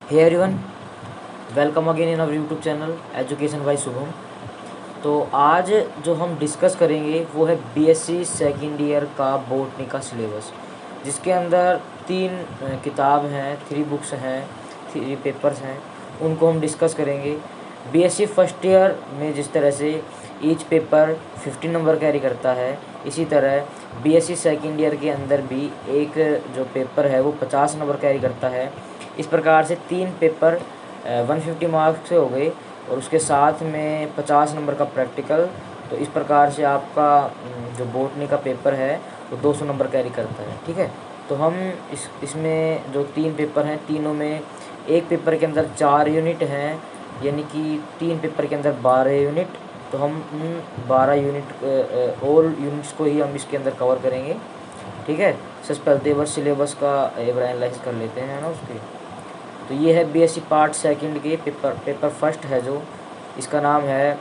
Hey everyone, welcome again in our YouTube channel education by Shubham. तो आज जो हम डिस्कस करेंगे वो है बीएससी सेकेंड ईयर का बॉटनी का सिलेबस, जिसके अंदर 3 किताब हैं, 3 बुक्स हैं, 3 पेपर्स हैं। उनको हम डिस्कस करेंगे। बीएससी फर्स्ट ईयर में जिस तरह से ईच पेपर 50 नंबर कैरी करता है, इसी तरह बीएससी सेकेंड ईयर के अंदर भी एक जो पेपर है वो 50 नंबर कैरी करता है। इस प्रकार से 3 पेपर 150 मार्क्स से हो गए और उसके साथ में 50 नंबर का प्रैक्टिकल। तो इस प्रकार से आपका जो बॉटनी का पेपर है वो 200 नंबर कैरी करता है। ठीक है, तो हम इसमें जो 3 पेपर हैं, तीनों में एक पेपर के अंदर 4 यूनिट हैं, यानी कि 3 पेपर के अंदर 12 यूनिट। तो हम 12 यूनिट ऑल यूनिट्स को ही हम इसके अंदर कवर करेंगे। ठीक है, सबसे पहले बस सिलेबस का एक बार एनालाइज कर लेते हैं ना उसके। तो ये है बीएससी पार्ट सेकंड के पेपर फर्स्ट है, जो इसका नाम है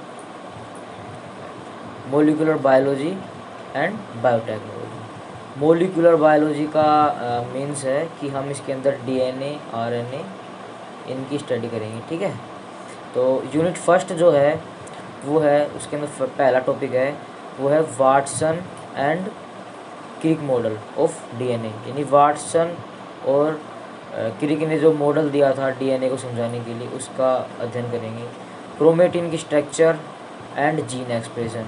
molecular biology and biotechnology. Molecular biology का मीन्स है कि हम इसके अंदर डीएनए, आरएनए इनकी स्टडी करेंगे। ठीक है, तो यूनिट फर्स्ट जो है वो है, उसके अंदर पहला टॉपिक है वो है Watson and Crick model of DNA, यानी वाटसन और क्रिक ने जो मॉडल दिया था डीएनए को समझाने के लिए, उसका अध्ययन करेंगे। क्रोमेटिन की structure and gene expression,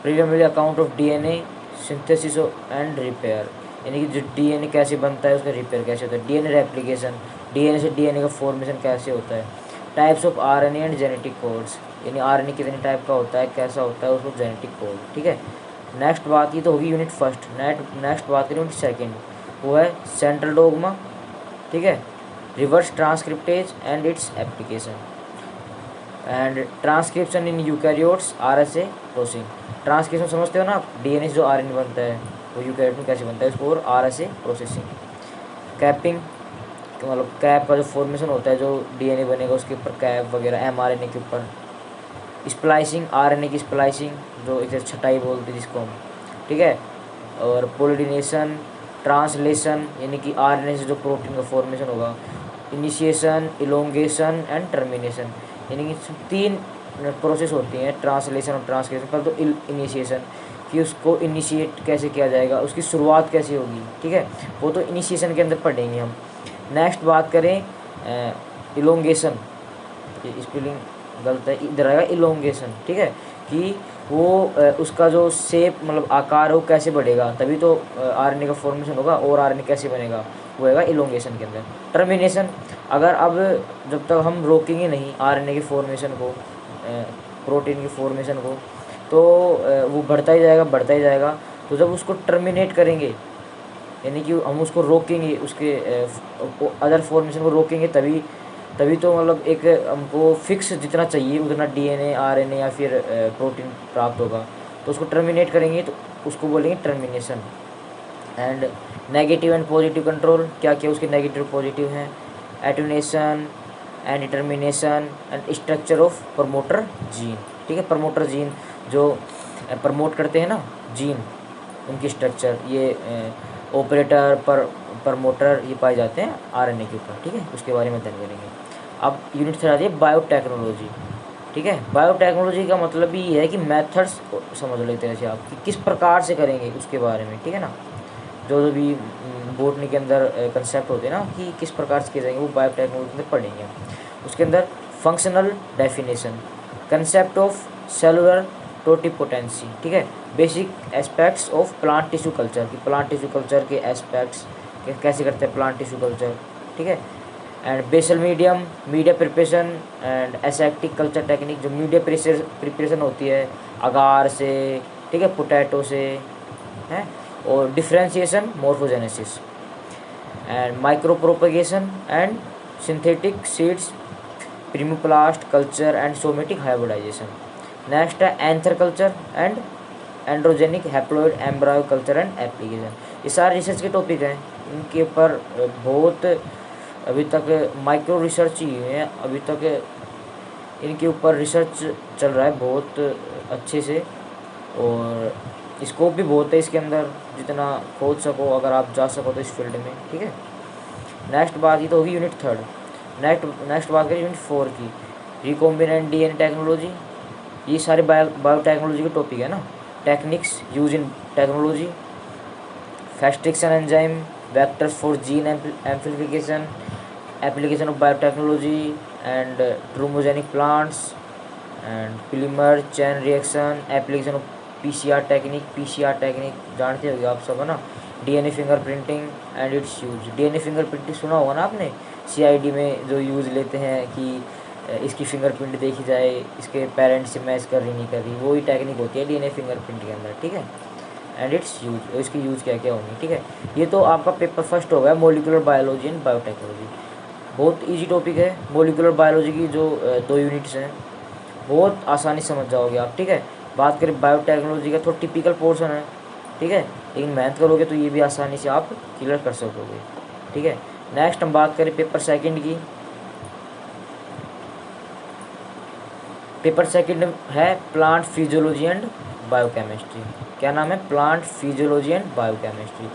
preliminary account of DNA synthesis and repair, यानी कि जो डीएनए कैसे बनता है, उसका रिपेयर कैसे होता है। डीएनए रेप्लिकेशन, डीएनए से डीएनए का फॉर्मेशन कैसे होता है। Types of RNA and genetic codes, यानी आरएनए कितने टाइप का होता है, कैसा होता है, उसको जेनेटिक कोड। ठीक है, नेक्स्ट बात की तो होगी यूनिट फर्स्ट। नेक्स्ट बात करें यूनिट सेकेंड, वो है सेंट्रल डोगमा। ठीक है, reverse transcriptase and its application and transcription in eukaryotes RSA processing. Transcription समझते हो ना आप, डीएनए जो आरएनए बनता है वो यूकैरियोट में कैसे बनता है, उसको, और आरएसए प्रोसेसिंग। कैपिंग, मतलब कैप का जो फॉर्मेशन होता है, जो डीएनए बनेगा उसके ऊपर कैप वगैरह, एमआरएनए के ऊपर। स्प्लाइसिंग, आरएनए की स्प्लाइसिंग, जो इसे छटाई बोलते हैं जिसको हम। ठीक है, और पोलिनेशन, ट्रांसलेशन, यानी कि आरएनए से जो प्रोटीन का फॉर्मेशन होगा। इनिशिएशन, इलोंगेशन एंड टर्मिनेशन, यानी कि 3 प्रोसेस होती हैं, ट्रांसलेशन और ट्रांसलेशन। पर तो इनिशिएशन, कि उसको इनिशिएट कैसे किया जाएगा, उसकी शुरुआत कैसे होगी। ठीक है, वो तो इनिशिएशन के अंदर पढ़ेंगे हम। नेक्स्ट बात करें इलोंगेशन, स्पेलिंग गलत है, इधर आएगा इलोंगेशन। ठीक है, कि वो उसका जो शेप, मतलब आकार है, वो कैसे बढ़ेगा, तभी तो आरएनए का फॉर्मेशन होगा, और आरएनए कैसे बनेगा, वो होगा इलोंगेशन के अंदर। टर्मिनेशन, अगर अब जब तक हम रोकेंगे नहीं आरएनए की फॉर्मेशन को, प्रोटीन की फॉर्मेशन को, तो वो बढ़ता ही जाएगा, बढ़ता ही जाएगा। तो जब उसको टर्मिनेट करेंगे, यानी कि हम उसको रोकेंगे, उसके अदर फॉर्मेशन को रोकेंगे, तभी तभी तो मतलब एक हमको फिक्स जितना चाहिए उतना डीएनए, आरएनए या फिर प्रोटीन प्राप्त होगा। तो उसको टर्मिनेट करेंगे तो उसको बोलेंगे termination. And negative and positive control, क्या क्या उसके नेगेटिव पॉजिटिव हैं। Attenuation and determination and structure of promoter gene. ठीक है, प्रमोटर जीन जो प्रमोट करते हैं ना जीन, उनकी स्ट्रक्चर, ये ऑपरेटर प्रमोटर ये पाए जाते हैं आरएनए के ऊपर। ठीक है, उसके बारे में अध्ययन करेंगे। अब यूनिट 3 आती है बायोटेक्नोलॉजी। ठीक है, बायोटेक्नोलॉजी का मतलब भी ये है कि मेथड्स समझ लेते हैं आप, कि किस प्रकार से करेंगे उसके बारे में। ठीक है ना, जो भी बॉटनी के अंदर कंसेप्ट होते हैं ना, कि किस प्रकार से किए जाएंगे, वो बायोटेक्नोलॉजी में पढ़ेंगे। उसके अंदर functional definition, concept of cellular totipotency. ठीक है, basic aspects of plant tissue culture, की प्लांट टिश्यू कल्चर के एस्पेक्ट्स कैसे करते हैं प्लांट टिश्यू कल्चर। ठीक है, and basal medium, media preparation and aseptic culture technique, जो मीडिया प्रिपरेशन होती है अगार से, ठीक है, पोटैटो से है। और differentiation, morphogenesis and micro propagation and synthetic seeds, protoplast culture and somatic hybridization. Next है anther culture and androgenic haploid embryo culture and application. ये सारे रिसर्च के टॉपिक हैं, इनके ऊपर बहुत अभी तक माइक्रो रिसर्च ही हुए हैं, अभी तक इनके ऊपर रिसर्च चल रहा है बहुत अच्छे से, और स्कोप भी बहुत है इसके अंदर, जितना खोज सको, अगर आप जा सको तो इस फील्ड में। ठीक है, नेक्स्ट बात ये तो होगी यूनिट 3। नेक्स्ट बात करें यूनिट 4 की, रिकॉम्बिनेंट डीएनए टेक्नोलॉजी। ये सारे बायोटेक्नोलॉजी के टॉपिक है ना। Techniques use in technology, restriction enzyme, vectors for gene amplification, application of biotechnology and transgenic plants and polymer chain reaction, application of PCR technique जानते होंगे आप सब है ना। DNA fingerprinting and its use. DNA fingerprinting सुना होगा ना आपने, सीआईडी में जो यूज़ लेते हैं कि इसकी फिंगरप्रिंट देखी जाए, इसके पेरेंट्स से मैच कर रही नहीं कर रही, वही टेक्निक होती है डीएनए फिंगरप्रिंट के अंदर, ठीक है। एंड इट्स यूज, और इसकी यूज़ क्या क्या होंगी, ठीक है। ये तो आपका पेपर फर्स्ट हो गया, मॉलिक्यूलर बायोलॉजी एंड बायोटेक्नोलॉजी। बहुत इजी टॉपिक है। मॉलिक्यूलर बायोलॉजी की जो 2 यूनिट्स हैं बहुत आसानी समझ जाओगे आप, ठीक है। बात करें बायोटेक्नोलॉजी का, थोड़ा टिपिकल पोर्शन है, ठीक है, लेकिन मेहनत करोगे तो ये भी आसानी से आप क्लियर कर सकोगे, ठीक है। नेक्स्ट हम बात करें पेपर सेकंड की। पेपर सेकंड है प्लांट फिजियोलॉजी एंड बायोकेमिस्ट्री। क्या नाम है? Plant physiology and biochemistry.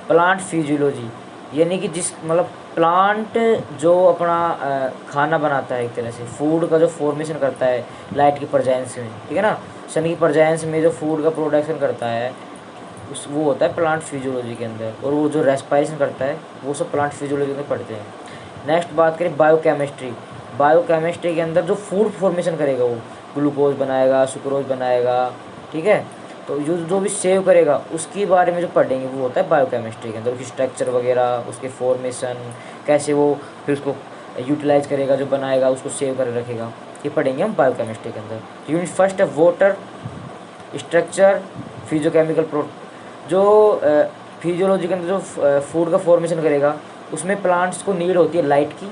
Plant physiology यानी कि जिस मतलब प्लांट जो अपना खाना बनाता है, एक तरह से फूड का जो फॉर्मेशन करता है लाइट की परजाइंस में, ठीक है ना, सन की परजाइंस में जो फूड का प्रोडक्शन करता है उस वो होता है प्लांट फिजियोलॉजी के अंदर। और वो जो रेस्पायरेशन करता है वो सब प्लांट फिजियोलॉजी में पढ़ते हैं। नेक्स्ट बात करें बायोकेमिस्ट्री। बायोकेमिस्ट्री के अंदर जो फूड फॉर्मेशन करेगा, वो ग्लूकोज बनाएगा, सुक्रोज बनाएगा, ठीक है, तो जो भी सेव करेगा उसके बारे में जो पढ़ेंगे वो होता है बायोकेमिस्ट्री के अंदर। उसकी स्ट्रक्चर वगैरह, उसके फॉर्मेशन, कैसे वो फिर उसको यूटिलाइज करेगा, जो बनाएगा उसको सेव कर रखेगा, ये पढ़ेंगे हम बायोकेमिस्ट्री के अंदर। यूनिट फर्स्ट है वाटर, स्ट्रक्चर, फिजियोकेमिकल जो फिजियोलॉजी के अंदर जो फूड का फॉर्मेशन करेगा उसमें प्लांट्स को नीड होती है लाइट की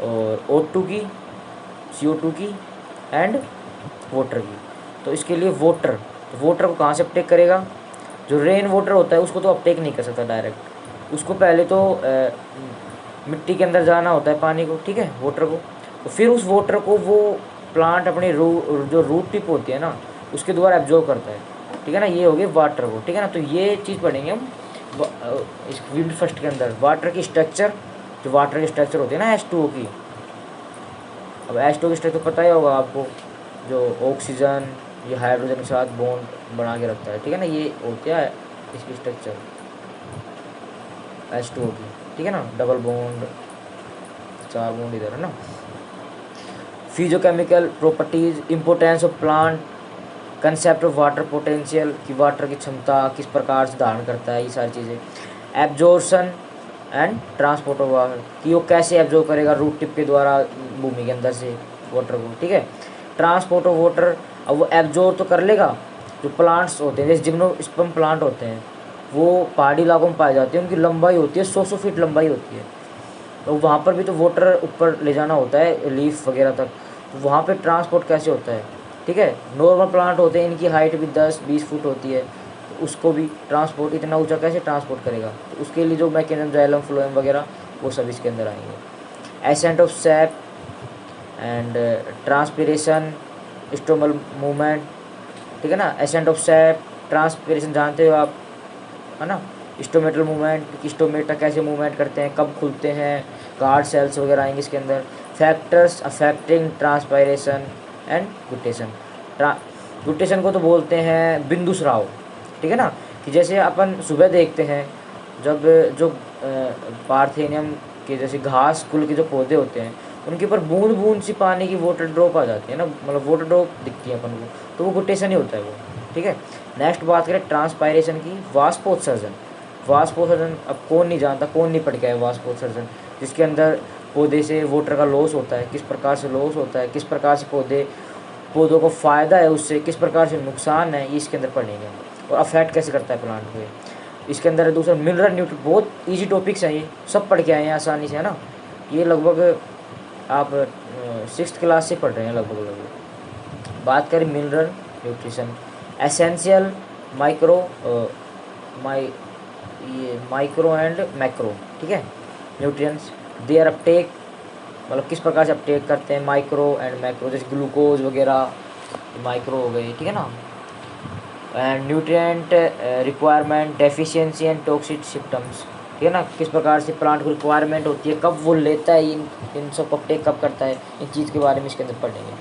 और O2 की, CO2 की एंड वाटर की। तो इसके लिए वाटर, तो वाटर को कहाँ से अपटेक करेगा? जो रेन वाटर होता है उसको तो अपटेक नहीं कर सकता डायरेक्ट, उसको पहले तो मिट्टी के अंदर जाना होता है पानी को, ठीक है, वाटर को। तो फिर उस वाटर को वो प्लांट अपनी जो रूट टिप होती है ना उसके द्वारा एब्जॉर्ब करता है, ठीक है ना। ये हो गया वाटर को, ठीक है ना। तो ये चीज़ पढ़ेंगे हम इस यूनिट फर्स्ट के अंदर। वाटर की स्ट्रक्चर, जो वाटर की स्ट्रक्चर होती है ना H2O की। अब H2O की स्ट्रक्चर पता ही होगा आपको, जो ऑक्सीजन ये हाइड्रोजन के साथ बॉन्ड बना के रखता है, ठीक है ना, ये होती है इसकी स्ट्रक्चर H2O की, ठीक है ना, डबल बॉन्ड, 4 बॉन्ड इधर है ना। Physiochemical properties, importance of plant, concept of water potential, कि वाटर की क्षमता किस प्रकार से धारण करता है, ये सारी चीज़ें। Absorption and transport of water, कि वो कैसे एब्जॉर्ब करेगा रूट टिप के द्वारा भूमि के अंदर से वाटर को, ठीक है। ट्रांसपोर्ट ऑफ वाटर, अब वो एब्जॉर्ब तो कर लेगा। जो प्लांट्स होते हैं जैसे जिम्नोस्पर्म प्लांट होते हैं वो पहाड़ी इलाकों में पाए जाते हैं, उनकी लंबाई होती है 100 फीट लंबाई होती है। तो वहाँ पर भी तो वाटर ऊपर ले जाना होता है लीफ वगैरह तक, तो वहाँ पे ट्रांसपोर्ट कैसे होता है, ठीक है। नॉर्मल प्लांट होते हैं, इनकी हाइट भी 10-20 फुट होती है, तो उसको भी ट्रांसपोर्ट इतना ऊंचा कैसे ट्रांसपोर्ट करेगा? तो उसके लिए जो मैकेनिज्म, जाइलम फ्लोएम वगैरह वो सब इसके अंदर आएंगे। Ascent of sap and transpiration, stomatal movement, ठीक है ना। एसेंट ऑफ सैप, ट्रांसपिरेशन जानते हो आप, है ना। स्टोमेटल मूवमेंट, कि स्टोमेटा कैसे मूवमेंट करते हैं, कब खुलते हैं, गार्ड सेल्स वगैरह आएंगे इसके अंदर। Factors affecting transpiration and guttation. Guttation को तो बोलते हैं बिंदु स्राव, ठीक है ना, कि जैसे अपन सुबह देखते हैं जब जो पार्थेनियम के जैसे घास कुल के जो पौधे होते हैं उनके ऊपर बूंद बूंद सी पानी की वाटर ड्रॉप आ जाती है ना, मतलब वाटर ड्रॉप दिखती है अपन को, तो वो गुटेशन ही होता है वो, ठीक है। नेक्स्ट बात करें ट्रांसपायरेशन की, वाष्पोत्सर्जन। वाष्पोत्सर्जन अब कौन नहीं जानता, कौन नहीं पढ़ के है वाष्पोत्सर्जन, जिसके अंदर पौधे से वाटर का लॉस होता है, किस प्रकार से लॉस होता है, किस प्रकार से पौधों को फ़ायदा है उससे, किस प्रकार से नुकसान है, ये इसके अंदर पढ़ेंगे। और अफेक्ट कैसे करता है प्लांट को, इसके अंदर है। दूसरा मिनरल न्यूट्रिएंट, बहुत इजी टॉपिक्स हैं, ये सब पढ़ के आए हैं आसानी से, है ना। ये लगभग आप 6th क्लास से पढ़ रहे हैं लगभग। बात करें mineral nutrition, essential, micro and macro, ठीक है, न्यूट्रिएंट्स, देयर अपटेक, मतलब किस प्रकार से अपटेक करते हैं माइक्रो एंड मैक्रो, जैसे ग्लूकोज वगैरह माइक्रो हो गए, ठीक है ना। And nutrient requirement, deficiency and toxic symptoms, ठीक है ना, किस प्रकार से प्लांट को रिक्वायरमेंट होती है, कब वो लेता है, इन सब को टेक कब करता है, इन चीज़ के बारे में इसके अंदर पढ़ेंगे।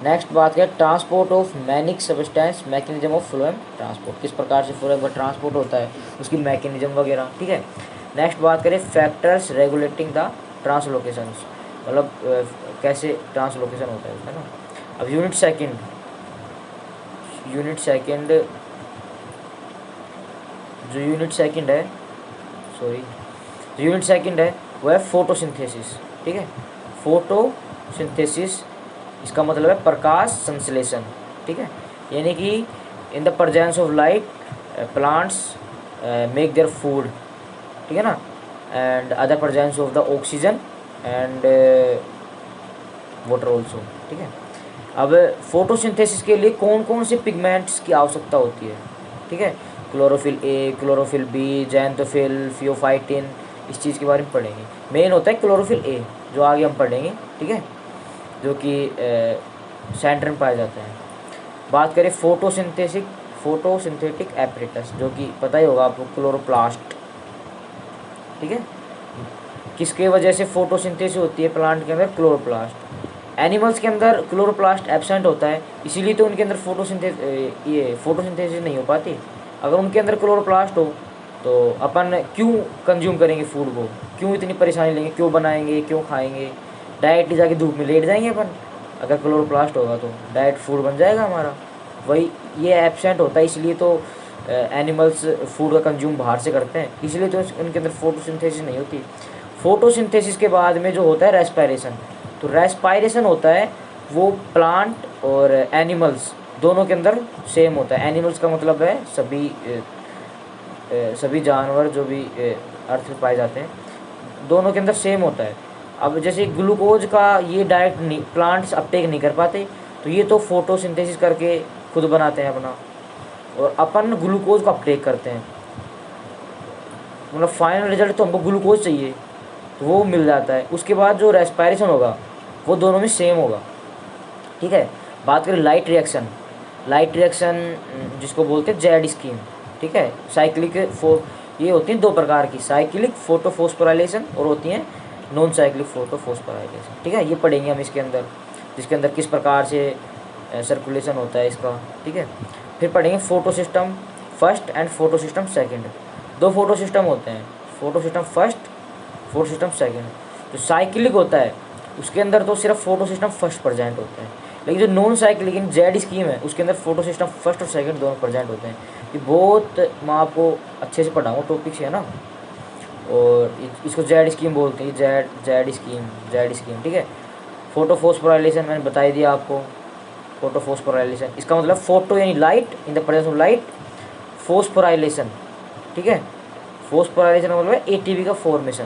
नेक्स्ट बात करें transport of manic substance, mechanism of phloem transport, किस प्रकार से फ्लोएम का ट्रांसपोर्ट होता है, उसकी मैकेनिज्म वगैरह, ठीक है। नेक्स्ट बात करें फैक्टर्स रेगुलेटिंग द ट्रांसलोकेशन, मतलब कैसे ट्रांसलोकेशन होता है ना। अब यूनिट सेकंड जो यूनिट सेकंड है वो है फोटोसिंथेसिस, ठीक है। फोटोसिंथेसिस इसका मतलब है प्रकाश संश्लेषण, ठीक है, यानी कि in the presence of light plants make their food, ठीक है ना, and other presence of the oxygen and water also, ठीक है। अब फोटोसिंथेसिस के लिए कौन कौन से पिगमेंट्स की आवश्यकता होती है, ठीक है, chlorophyll A, chlorophyll B, xanthophyll, pheophytin, इस चीज़ के बारे में पढ़ेंगे। मेन होता है क्लोरोफिल ए, जो आगे हम पढ़ेंगे, ठीक है, जो कि सेंटर में पाया जाता है। बात करें फोटोसिंथेटिक एपरेटस, जो कि पता ही होगा आपको, क्लोरोप्लास्ट, ठीक है। किसके वजह से फोटोसिंथेसिस होती है प्लांट के अंदर, क्लोरोप्लास्ट। एनिमल्स के अंदर क्लोरोप्लास्ट एब्सेंट होता है, इसीलिए तो उनके अंदर फोटोसिंथेसिस नहीं हो पाती। अगर उनके अंदर क्लोरोप्लास्ट हो तो अपन क्यों कंज्यूम करेंगे फूड को, क्यों इतनी परेशानी लेंगे, क्यों बनाएंगे, क्यों खाएंगे, डायरेक्टली जाके धूप में लेट जाएंगे अपन। अगर क्लोरोप्लास्ट होगा तो डायरेक्ट फूड बन जाएगा हमारा। वही ये एब्सेंट होता है, इसलिए तो एनिमल्स फूड का कंज्यूम बाहर से करते हैं, इसलिए तो उनके अंदर फोटोसिंथेसिस नहीं होती। फोटोसिंथेसिस के बाद में जो होता है रेस्पायरेशन, तो रेस्पायरेशन होता है वो प्लांट और एनिमल्स दोनों के अंदर सेम होता है। एनिमल्स का मतलब है सभी जानवर जो भी अर्थ में पाए जाते हैं, दोनों के अंदर सेम होता है। अब जैसे ग्लूकोज का ये डायरेक्ट प्लांट्स अपटेक नहीं कर पाते, तो ये तो फोटोसिंथेसिस करके खुद बनाते हैं अपना, और अपन ग्लूकोज को अपटेक करते हैं, मतलब फाइनल रिजल्ट तो हमको ग्लूकोज चाहिए तो वो मिल जाता है। उसके बाद जो रेस्पायरेशन होगा वो दोनों में सेम होगा, ठीक है। बात करें लाइट रिएक्शन जिसको बोलते हैं जेड स्कीम, ठीक है। ये होती हैं दो प्रकार की, साइक्लिक फोटोफॉस्फोराइलेशन और होती हैं नॉन साइक्लिक फोटोफॉस्फोराइलेशन, ठीक है। ये पढ़ेंगे हम इसके अंदर, जिसके अंदर किस प्रकार से सर्कुलेशन होता है इसका, ठीक है। फिर पढ़ेंगे photo system first and photo system second. दो फोटो सिस्टम होते हैं, photo system first, photo system second. जो साइक्लिक होता है उसके अंदर तो सिर्फ फोटो सिस्टम फर्स्ट प्रेजेंट होता है, लेकिन जो नॉन साइक्लिक इन जेड स्कीम है उसके अंदर फोटो सिस्टम फर्स्ट और सेकंड दोनों प्रेजेंट होते हैं। ये बहुत मैं आपको अच्छे से पढ़ाऊँगा, टॉपिक है ना, और इसको जेड स्कीम बोलते हैं, जेड स्कीम, ठीक है। फोटोफॉस्फोराइलेशन मैंने बता ही दिया आपको। फोटोफॉस्फोराइलेशन इसका मतलब फोटो यानी light, in the presence of light, phosphorylation, ठीक है। फॉस्फोराइलेशन का मतलब है एटीपी का फॉर्मेशन,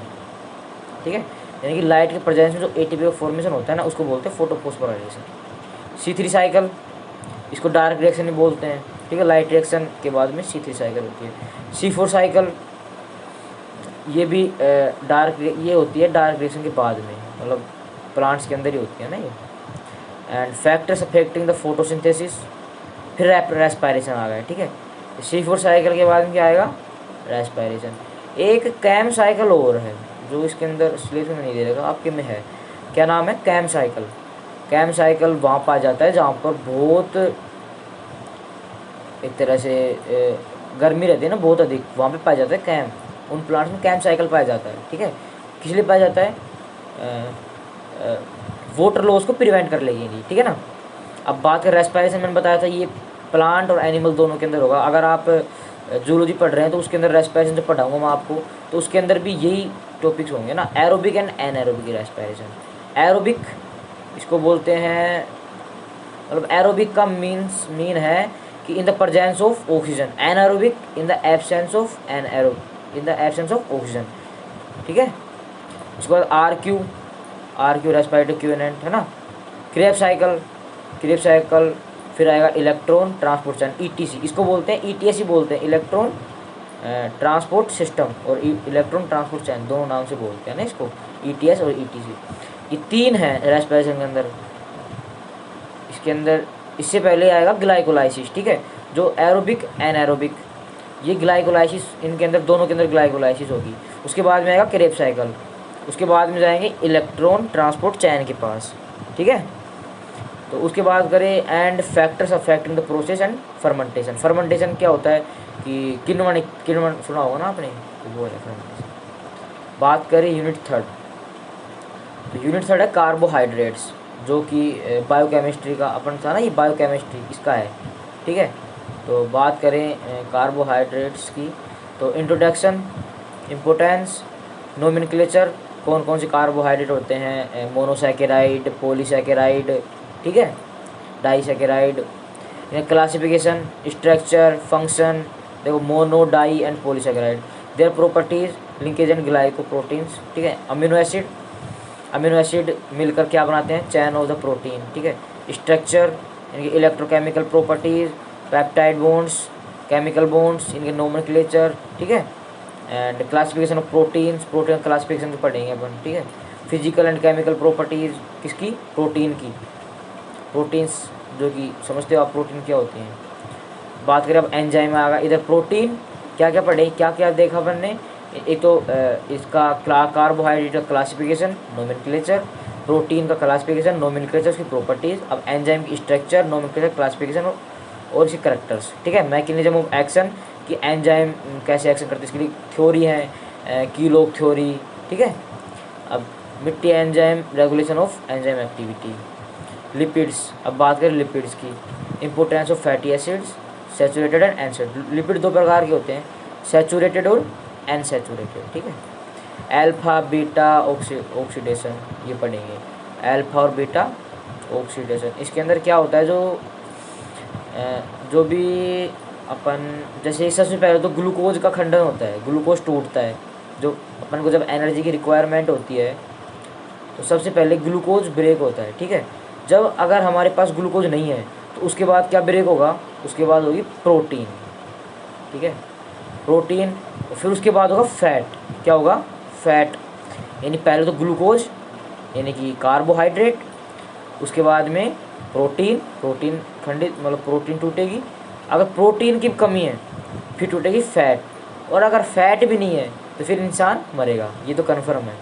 ठीक है, यानी कि लाइट के प्रेजेंस में जो एटीपी का फॉर्मेशन होता है ना, उसको बोलते हैं फोटोफॉस्फोराइलेशन। C3 साइकिल, इसको डार्क रिएक्शन भी बोलते हैं, ठीक है। लाइट रिएक्शन के बाद में C3 साइकिल होती है। C4 साइकिल ये भी ये होती है डार्क रिएक्शन के बाद में, मतलब प्लांट्स के अंदर ही होती है ना ये। And factors affecting the photosynthesis, फिर रेस्पायरेशन आ गया, ठीक है। C4 साइकिल के बाद में क्या आएगा, रेस्पायरेशन। एक कैम साइकिल और है जो इसके अंदर सिलेबस में नहीं दे रहेगा, आपके में है, क्या नाम है, कैम साइकिल। कैम साइकिल वहाँ पाया जाता है जहाँ पर बहुत एक तरह से गर्मी रहती है ना, बहुत अधिक, वहाँ पे पाया जाता है कैम, उन प्लांट्स में कैम साइकिल पाया जाता है, ठीक है। किस लिए पाया जाता है, वाटर लॉस को प्रिवेंट कर लेगी, ठीक है ना। अब बात करें रेस्पायरेशन, मैंने बताया था ये प्लांट और एनिमल दोनों के अंदर होगा। अगर आप जूलॉजी पढ़ रहे हैं तो उसके अंदर रेस्पायरेशन जो पढ़ाऊँगा मैं आपको, तो उसके अंदर भी यही टॉपिक्स होंगे ना, aerobic and anaerobic respiration. Aerobic इसको बोलते हैं, मतलब एरोबिक का मीन है कि in the presence of oxygen, anaerobic in the absence of oxygen, ठीक है। उसके बाद आर क्यू रेस्पिरेटरी क्यूनेंट है ना। क्रेब साइकिल फिर आएगा इलेक्ट्रॉन ट्रांसपोर्ट चैन, ETC, इसको बोलते हैं ETS ही बोलते हैं, इलेक्ट्रॉन ट्रांसपोर्ट सिस्टम और इलेक्ट्रॉन ट्रांसपोर्ट चैन, दोनों नाम से बोलते हैं ना इसको, ETS और ETC। ये तीन है रेस्पिरेशन के अंदर। इसके अंदर इससे पहले आएगा ग्लाइकोलाइसिस, ठीक है, जो एरोबिक एनारोबिक ये ग्लाइकोलाइसिस, इनके अंदर दोनों के अंदर ग्लाइकोलाइसिस होगी। उसके बाद में आएगा क्रेब्स साइकिल, उसके बाद में जाएंगे इलेक्ट्रॉन ट्रांसपोर्ट चैन के पास, ठीक है। तो उसके बाद करें and factors affecting the process and fermentation. Fermentation क्या होता है कि किण्वन सुना होगा ना आपने, तो वो है फर्मेंटेशन। बात करें यूनिट थर्ड, तो यूनिट थर्ड है कार्बोहाइड्रेट्स, जो कि बायोकेमिस्ट्री का अपन था ना, ये बायोकेमिस्ट्री इसका है, ठीक है। तो बात करें कार्बोहाइड्रेट्स की, तो इंट्रोडक्शन, इम्पोर्टेंस, नोमेनक्लेचर, कौन कौन से कार्बोहाइड्रेट होते हैं, मोनोसैकेराइड, पॉलीसैकेराइड, ठीक है, डाइसैकेराइड, क्लासिफिकेशन, स्ट्रक्चर, फंक्शन, देखो mono, di and polysaccharide, their properties, linkage and glycoproteins, ठीक है। अमीनो एसिड मिलकर क्या बनाते हैं, चैन ऑफ द प्रोटीन, ठीक है। स्ट्रक्चर, इनके electrochemical properties, peptide bonds, chemical bonds, इनके नोमेनक्लेचर, ठीक है। And classification of proteins, protein classification तो पढ़ेंगे अपन, ठीक है। फिजिकल एंड केमिकल प्रॉपर्टीज़ किसकी, प्रोटीन की, प्रोटीन्स जो कि समझते हो आप प्रोटीन क्या होती हैं। बात करें अब एंजाइम आ गया, इधर प्रोटीन क्या क्या पढ़े, क्या क्या देखा अपन ने, एक तो इसका कार्बोहाइड्रेट का क्लासिफिकेशन, नोमेनक्लेचर, प्रोटीन का क्लासिफिकेशन, नोमेनक्लेचर, उसकी प्रॉपर्टीज़, अब एंजाइम की स्ट्रक्चर, नोमेनक्लेचर, क्लासिफिकेशन और इसके करेक्टर्स, ठीक है। मैकेनिज्म ऑफ एक्शन कि एंजाइम कैसे एक्शन करते हैं, इसके लिए थ्योरी है, कीलोग थ्योरी, ठीक है। अब मिट्टी enzyme, regulation of enzyme activity. Lipids, अब बात करें लिपिड्स की, importance of fatty acids, saturated and unsaturated. Lipid दो प्रकार के होते हैं, सैचुरेटेड और अनसैचुरेटेड, ठीक है। अल्फा बीटा ऑक्सीडेशन, ये पढ़ेंगे, अल्फा और बीटा ऑक्सीडेशन। इसके अंदर क्या होता है, जो भी अपन, जैसे सबसे पहले तो ग्लूकोज का खंडन होता है, ग्लूकोज टूटता है, जो अपन को जब एनर्जी की रिक्वायरमेंट होती है तो सबसे पहले ग्लूकोज ब्रेक होता है, ठीक है। जब अगर हमारे पास ग्लूकोज नहीं है तो उसके बाद क्या ब्रेक होगा, उसके बाद होगी प्रोटीन, ठीक है, प्रोटीन। फिर उसके बाद होगा फैट, क्या होगा, फैट, यानी पहले तो ग्लूकोज यानी कि कार्बोहाइड्रेट, उसके बाद में प्रोटीन खंडित, मतलब प्रोटीन टूटेगी। अगर प्रोटीन की कमी है फिर टूटेगी फैट, और अगर फैट भी नहीं है तो फिर इंसान मरेगा, ये तो कन्फर्म है,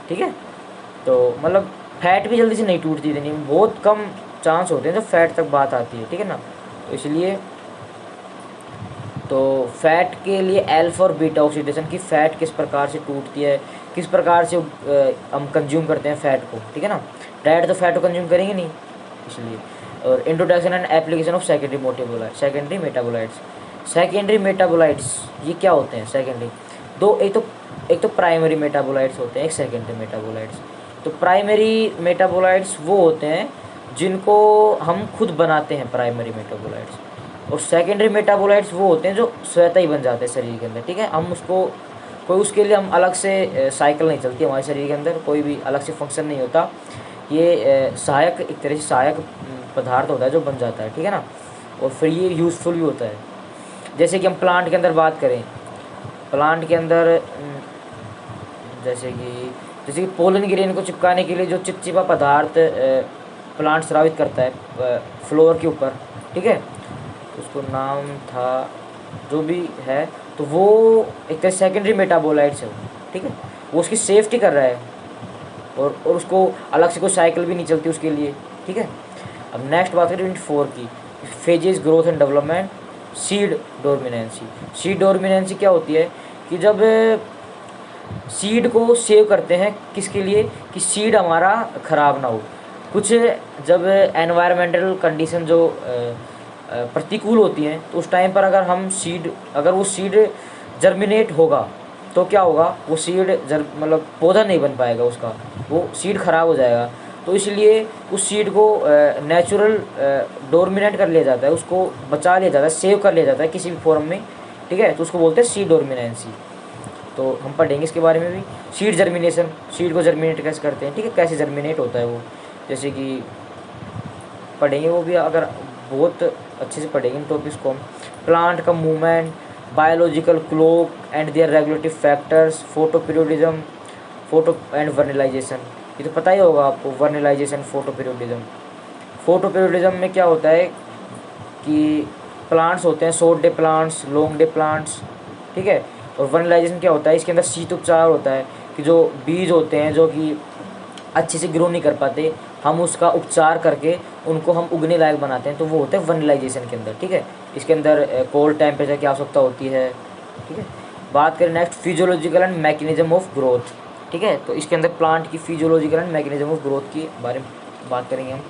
ठीक है। तो मतलब फैट भी जल्दी से नहीं टूटती, इतनी बहुत कम चांस होते हैं जब फैट तक बात आती है, ठीक है ना। तो इसलिए तो फैट के लिए अल्फा और बीटा ऑक्सीडेशन की, फैट किस प्रकार से टूटती है, किस प्रकार से हम कंज्यूम करते हैं फैट को, ठीक है ना। डायरेक्ट तो फैट को कंज्यूम करेंगे नहीं, इसलिए। और introduction and application of secondary metabolites, ये क्या होते हैं सेकेंडरी, दो, एक तो प्राइमरी मेटाबोलाइट्स होते हैं, एक सेकेंडरी मेटाबोलाइट्स। तो प्राइमरी मेटाबोलाइट्स वो होते हैं जिनको हम खुद बनाते हैं, प्राइमरी मेटाबोलाइट्स। और सेकेंडरी मेटाबोलाइट्स वो होते हैं जो स्वतः ही बन जाते हैं शरीर के अंदर, ठीक है। हम उसको कोई, उसके लिए हम अलग से साइकिल नहीं चलती हमारे शरीर के अंदर, कोई भी अलग से फंक्शन नहीं होता, ये सहायक, एक तरह से सहायक पदार्थ होता है जो बन जाता है, ठीक है ना। और फिर ये यूज़फुल भी होता है। जैसे कि हम प्लांट के अंदर बात करें, प्लांट के अंदर जैसे कि पोलन ग्रेन को चिपकाने के लिए जो चिपचिपा पदार्थ प्लांट स्रावित करता है फ्लोर के ऊपर, ठीक है, उसको नाम था जो भी है, तो वो एक तरह सेकेंडरी मेटाबोलाइट्स है, ठीक है। वो उसकी सेफ्टी कर रहा है, और उसको अलग से कोई साइकिल भी नहीं चलती उसके लिए, ठीक है। अब नेक्स्ट बात करें यूनिट 4 की, phases, growth and development, seed dominancy. Seed dominancy क्या होती है कि जब सीड को सेव करते हैं, किसके लिए, कि सीड हमारा ख़राब ना हो। कुछ जब एनवायरमेंटल कंडीशन जो प्रतिकूल होती हैं, तो उस टाइम पर अगर वो सीड जर्मिनेट होगा तो क्या होगा, वो सीड मतलब पौधा नहीं बन पाएगा उसका, वो सीड ख़राब हो जाएगा। तो इसलिए उस सीड को नेचुरल डोर्मिनेट कर लिया जाता है, उसको बचा लिया जाता है, सेव कर लिया जाता है किसी भी फॉर्म में, ठीक है। तो उसको बोलते हैं सीड डोर्मिनेंसी। तो हम पढ़ेंगे इसके बारे में भी। सीड जर्मिनेशन, सीड को जर्मिनेट कैसे करते हैं, ठीक है, कैसे जर्मिनेट होता है वो, जैसे कि पढ़ेंगे वो भी, अगर बहुत अच्छे से पढ़ेंगे इन टॉपिक्स को हम। प्लांट का movement, biological clock and their regulatory factors, photo and vernalization, ये तो पता ही होगा आपको, वर्नलाइजेशन, फोटो पीरियोडिज्म में क्या होता है कि प्लांट्स होते हैं, short day plants, long day plants, ठीक है। और वनलाइजेशन क्या होता है, इसके अंदर शीत उपचार होता है कि जो बीज होते हैं जो कि अच्छे से ग्रो नहीं कर पाते, हम उसका उपचार करके उनको हम उगने लायक बनाते हैं, तो वो होता है वनलाइजेशन के अंदर, ठीक है। इसके अंदर कोल्ड टेम्परेचर की आवश्यकता होती है, ठीक है। बात करें next physiological and mechanism of growth, ठीक है। तो इसके अंदर प्लांट की physiological and mechanism of growth की बारे में बात करेंगे हम।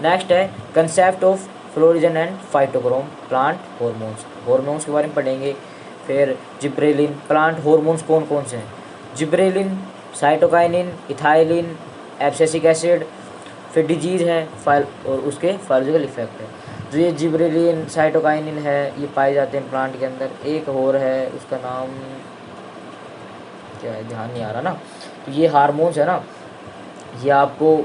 नेक्स्ट है concept of florigen and phytochrome, plant hormones, hormones के बारे में पढ़ेंगे। फिर जिब्रेलिन, प्लांट हॉर्मोन्स कौन कौन से हैं, gibberellin, cytokinin, ethylene, abscisic acid. फिर डिजीज़ है फाइल और उसके फाइलोजिकल इफेक्ट है। जो ये जिब्रेलिन, साइटोकाइनिन है, ये पाए जाते हैं प्लांट के अंदर। एक और है, उसका नाम क्या है, ध्यान नहीं आ रहा ना। तो ये हार्मोन्स है ना, ये आपको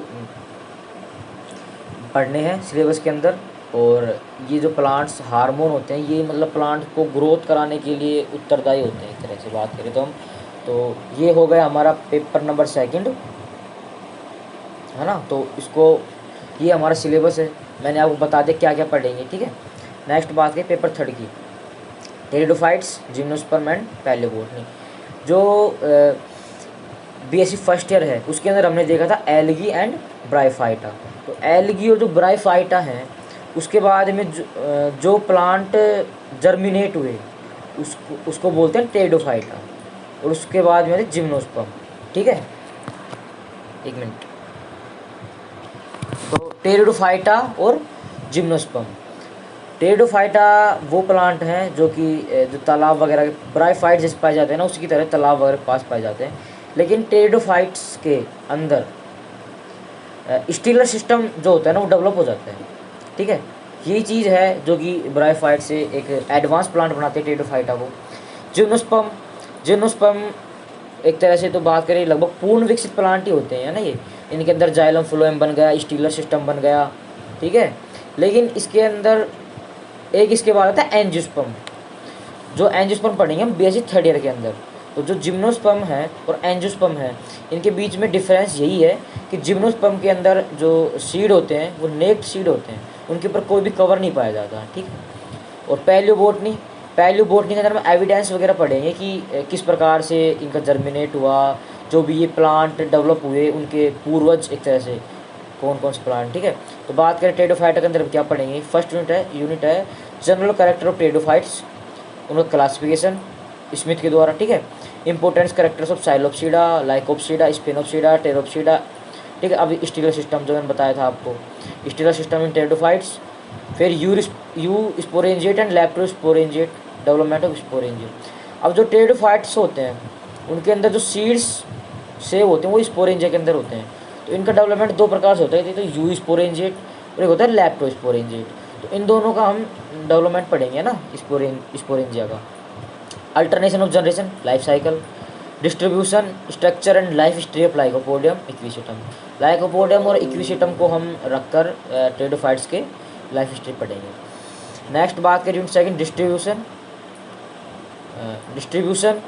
पढ़ने हैं सिलेबस के अंदर। और ये जो प्लांट्स हार्मोन होते हैं, ये मतलब प्लांट को ग्रोथ कराने के लिए उत्तरदायी होते हैं, एक तरह से बात करें तो हम। तो ये हो गया हमारा पेपर नंबर 2, है ना। तो इसको, ये हमारा सिलेबस है, मैंने आपको बता दिया क्या क्या पढ़ेंगे, ठीक है। नेक्स्ट बात करें पेपर 3 की, टेरिडोफाइट्स, जिम्नोस्पर्म एंड पैलियोबोटनी। जो बीएससी फर्स्ट ईयर है उसके अंदर हमने देखा था एल्गी एंड ब्राइफाइटा। तो एल्गी और जो ब्राइफाइटा हैं, उसके बाद में जो प्लांट जर्मिनेट हुए उसको बोलते हैं टेरिडोफाइटा, और उसके बाद में जिम्नोस्पर्म, ठीक है। एक मिनट, तो टेरिडोफाइटा और जिम्नोस्पर्म। टेरिडोफाइटा वो प्लांट हैं जो कि जो तालाब वगैरह, ब्राइफाइट जैसे पाए जाते हैं ना, उसकी तरह तालाब वगैरह के पास पाए जाते हैं। लेकिन टेरिडोफाइट्स के अंदर स्टीलर सिस्टम जो होता है ना, वो डेवलप हो जाता है, ठीक है। यही चीज़ है जो कि ब्राइफाइट से एक एडवांस प्लांट बनाते हैं टेरिडोफाइटा को। जिम्नोस्पर्म, जिम्नोस्पर्म एक तरह से तो बात करें लगभग पूर्ण विकसित प्लांट ही होते हैं ना ये। इनके अंदर जाइलम फ्लोएम बन गया, स्टीलर सिस्टम बन गया, ठीक है। लेकिन इसके अंदर एक इसके बाद आता है एंजियोस्पर्म। जो एंजियोस्पर्म पढ़ेंगे हम बीएससी 3rd ईयर के अंदर। तो जो जिम्नोस्पर्म है और एंजियोस्पर्म है, इनके बीच में डिफरेंस यही है कि जिम्नोस्पर्म के अंदर जो सीड होते हैं वो नेक्ड सीड होते हैं, उनके ऊपर कोई भी कवर नहीं पाया जाता, ठीक है। और पैलियोबोटनी, पैलियोबोटनी के अंदर हम एविडेंस वगैरह पढ़ेंगे कि किस प्रकार से इनका जर्मिनेट हुआ, जो भी ये प्लांट डेवलप हुए उनके पूर्वज, एक तरह से कौन कौन से प्लांट, ठीक है। तो बात करें टेरिडोफाइटा के अंदर क्या पढ़ेंगे, फर्स्ट यूनिट है जनरल कैरेक्टर ऑफ टेरिडोफाइट्स, उनका क्लासिफिकेशन स्मिथ के द्वारा, ठीक है। इंपॉर्टेंस कैरेक्टर्स ऑफ साइलोप्सीडा, लाइकोप्सीडा, स्पिनोप्सीडा, टेरोप्सीडा, ठीक है। अब स्टीलर सिस्टम जो मैंने बताया था आपको, स्टीलर सिस्टम इन टेरिडोफाइट्स। फिर eusporangiate and leptosporangiate, development of sporangiate. अब जो टेरिडोफाइट्स होते हैं उनके अंदर जो सीड्स से होते हैं वो स्पोरेंजिया के अंदर होते हैं। तो इनका डेवलपमेंट 2 प्रकार से होता है, तो यू स्पोरेंजिएट और एक होता है लैप्टोस्पोरेंजिएट। तो इन दोनों का हम डेवलपमेंट पढ़ेंगे ना, स्पोरेंजिया का। Alternation of generation, life cycle, distribution, structure and life history of lycopodium, Equisetum. Lycopodium और इक्विसेटम को हम रखकर टेरिडोफाइट्स के लाइफ हिस्ट्री पढ़ेंगे। नेक्स्ट बात करें unit 2 distribution, distribution,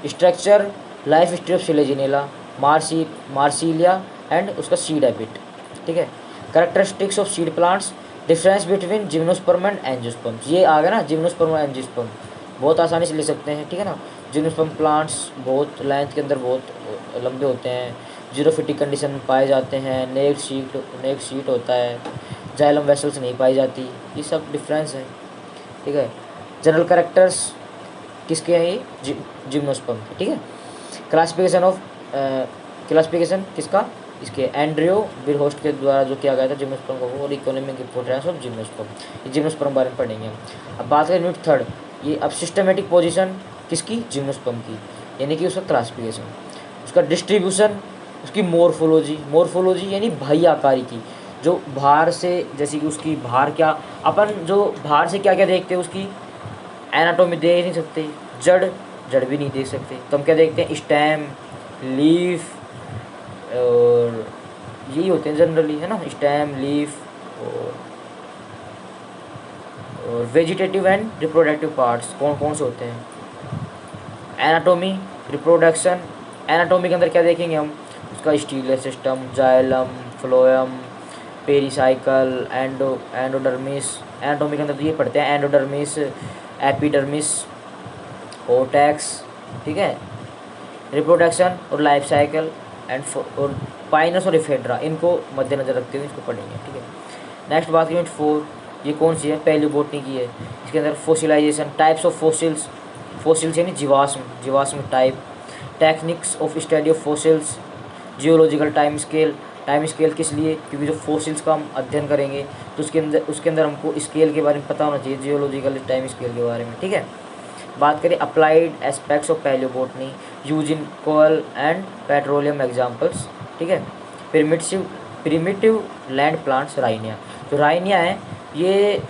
structure, life history of Selaginella, Marsilea and उसका सीड हैबिट, ठीक है। Characteristics of seed plants, difference between gymnosperm and angiosperm. ये आ गया ना, जिम्नोस्पर्म और एंजियोस्पर्म बहुत आसानी से ले सकते हैं, ठीक है ना। जिम्नोस्पर्म प्लांट्स बहुत लेंथ के अंदर बहुत लंबे होते हैं, जीरोफिटिक कंडीशन में पाए जाते हैं, नेक शीट होता है, जाइलम वेसल्स नहीं पाई जाती, ये सब डिफरेंस है, ठीक है। जनरल कैरेक्टर्स किसके हैं, ये जिम्नोस्पर्म के, ठीक है। क्लासिफिकेशन किसका, इसके एंड्रियो बिरहोस्ट के द्वारा जो किया गया था जिम्नोस्पर्म को, और इकोनॉमिक इंपोर्टेंस ऑफ जिम्नोस्पर्म, ये जिम्नोस्पर्म बारे में पढ़ेंगे हम। अब बात करें यूनिट 3, ये अब सिस्टमेटिक पोजीशन किसकी, जिम्नोस्पर्म की, यानी कि उसका क्लासिफिकेशन, उसका डिस्ट्रीब्यूशन, उसकी मोर्फोलॉजी यानी बाह्य आकारी की, जो बाहर से, जैसे कि उसकी बाहर क्या, अपन जो बाहर से क्या क्या देखते हैं, उसकी एनाटोमी देख नहीं सकते, जड़ भी नहीं देख सकते, तो हम क्या देखते हैं, स्टेम, लीफ, और यही होते हैं जनरली, है ना, स्टेम, लीफ और वेजिटेटिव एंड रिप्रोडक्टिव पार्ट्स कौन कौन से होते हैं। एनाटोमी, रिप्रोडक्शन, एनाटोमी के अंदर क्या देखेंगे हम, उसका stealer system, xylem, phloem, pericycle, endodermis, anatomy के अंदर तो ये पढ़ते हैं, एंडोडर्मिस, एपिडर्मिस, कोर्टेक्स, ठीक है, रिप्रोडक्शन और लाइफ साइकिल और पाइनस और इफेड्रा, इनको मद्देनजर रखते हुए इसको पढ़ेंगे, ठीक है। नेक्स्ट बात यूनिट 4, ये कौन सी है, पैलियोबोटनी की है। इसके अंदर फोसिलाइजेशन, टाइप्स ऑफ फोसिल्स, फोसिल्स यानी जीवाश्म type, techniques of study of fossils, geological time scale किस लिए, क्योंकि जो फोसिल्स का हम अध्ययन करेंगे तो उसके अंदर हमको स्केल के बारे में पता होना चाहिए, जियोलॉजिकल टाइम स्केल के बारे में, ठीक है। बात करें applied aspects of palaeobotany, use in coal and petroleum examples, ठीक है। प्रिमिटिव लैंड प्लांट्स, राइनिया, जो राइनिया है ये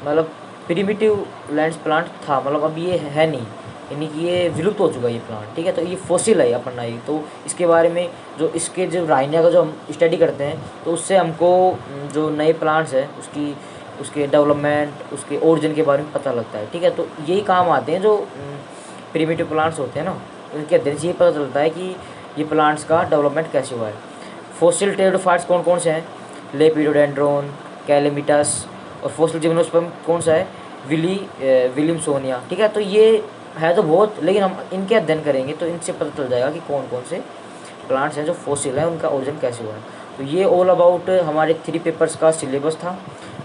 मतलब प्रिमिटिव लैंड प्लांट था, मतलब अब ये है नहीं, यानी कि ये विलुप्त हो चुका है ये प्लांट, ठीक है। तो ये फॉसिल है अपना ये, तो इसके बारे में जो राइनिया का जो हम स्टडी करते हैं तो उससे हमको जो नए प्लांट्स है उसके डेवलपमेंट, उसके ओरिजिन के बारे में पता लगता है, ठीक है। तो यही काम आते हैं जो प्रिमिटिव प्लांट्स होते हैं ना, उनके अध्ययन से ये पता चलता है कि ये प्लांट्स का डेवलपमेंट कैसे हुआ है। फॉसिल टेरिडोफाइट्स कौन कौन से हैं, लेपिडोडेंड्रोन, कैलेमिटस, और फॉसिल जिम्नोस्पर्म कौन सा है, विलियमसोनिया, ठीक है। तो ये है तो बहुत, लेकिन हम इनके अध्ययन करेंगे तो इनसे पता चल जाएगा कि कौन कौन से प्लांट्स हैं जो फॉसिल हैं, उनका ओरिजिन कैसे हुआ है। तो ये ऑल अबाउट हमारे 3 पेपर्स का सिलेबस था,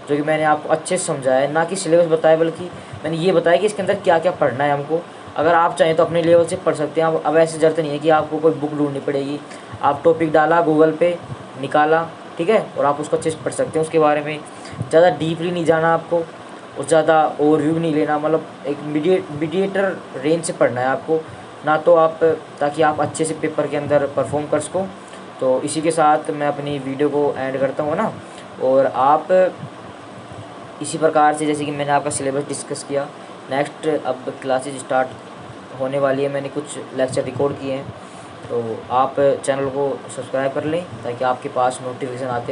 जो कि मैंने आपको अच्छे से समझाया है, ना कि सिलेबस बताया बल्कि मैंने ये बताया कि इसके अंदर क्या क्या पढ़ना है हमको। अगर आप चाहें तो अपने लेवल से पढ़ सकते हैं, अब ऐसी ज़रूरत नहीं है कि आपको कोई बुक ढूंढनी पड़ेगी, आप टॉपिक डाला गूगल पे, निकाला, ठीक है, और आप उसको अच्छे से पढ़ सकते हैं। उसके बारे में ज़्यादा डीपली नहीं जाना आपको और ज़्यादा ओवरव्यू नहीं लेना, मतलब एक मीडिएटर रेंज से पढ़ना है आपको, ना तो आप, ताकि आप अच्छे से पेपर के अंदर परफॉर्म कर सको। तो इसी के साथ मैं अपनी वीडियो को एंड करता हूँ ना, और आप इसी प्रकार से, जैसे कि मैंने आपका सिलेबस डिस्कस किया, नेक्स्ट अब क्लासेज स्टार्ट होने वाली है, मैंने कुछ लेक्चर रिकॉर्ड किए हैं, तो आप चैनल को सब्सक्राइब कर लें ताकि आपके पास नोटिफिकेशन आते